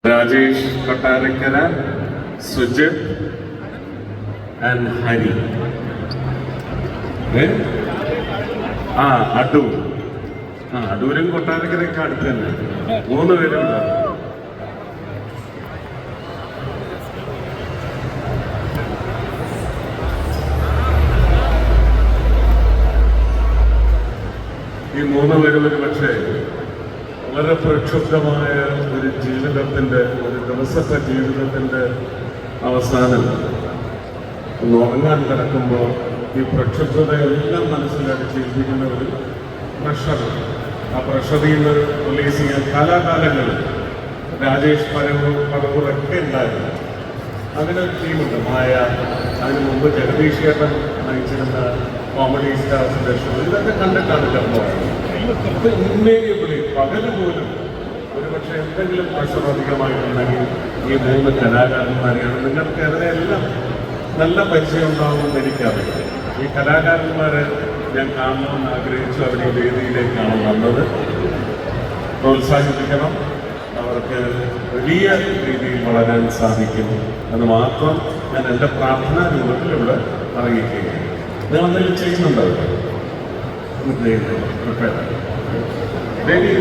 Rajesh Kottarakkara, Sujith and Hari. Adoor. അടൂരും കൊട്ടാരക്കരയൊക്കെ അടുത്ത് തന്നെ. 3 പേരുണ്ട്. ഈ 3 പേരും ഒരു പക്ഷേ വളരെ പ്രക്ഷുബ്ധമായ ഒരു ജീവിതത്തിൻ്റെ, ഒരു ദിവസത്തെ ജീവിതത്തിൻ്റെ അവസാനം ഒന്ന് ഉറങ്ങാൻ കിടക്കുമ്പോൾ ഈ പ്രക്ഷുബ്ധതയെല്ലാം മനസ്സിലടിച്ചിരിക്കുന്ന ഒരു പ്രഷർ. ആ പ്രഷറിൽ നിന്ന് റിലീസ് ചെയ്യാൻ കാലാകാലങ്ങളിൽ രാജേഷ് പരമ്പൊക്കെ ഉണ്ടായിരുന്നു. അങ്ങനെ ഒരു ടീമുണ്ട്. മായ, അതിന് മുമ്പ് ജഗദീഷ് ചേട്ടൻ നയിച്ചിരുന്ന കോമഡി സ്റ്റാർസിൻ്റെ ഷോ, ഇതൊക്കെ കണ്ടിട്ടാണ് കിടന്നത്. ഇപ്പം ഇമ്മീഡിയറ്റ്ലി പകല് പോലും ഒരുപക്ഷെ എന്തെങ്കിലും പ്രഷർ അധികമായിട്ടുണ്ടെങ്കിൽ ഈ 3 കലാകാരന്മാരെയാണ്. നിങ്ങൾക്ക് അതിനെല്ലാം നല്ല പരിചയം ഉണ്ടാവുമെന്ന് എനിക്കറിയാം. ഈ കലാകാരന്മാരെ ഞാൻ കാണണമെന്ന് ആഗ്രഹിച്ചു. അവരെ വേദിയിലേക്കാണ് വന്നത്. പ്രോത്സാഹിപ്പിക്കണം, അവർക്ക് വലിയ രീതിയിൽ വളരാൻ സാധിക്കും എന്ന് മാത്രം ഞാൻ എൻ്റെ പ്രാർത്ഥനാ രൂപത്തിൽ ഇവിടെ അറിയിക്കുകയാണ്. നിങ്ങൾ എന്തെങ്കിലും ചെയ്യുന്നുണ്ടോ? Ready?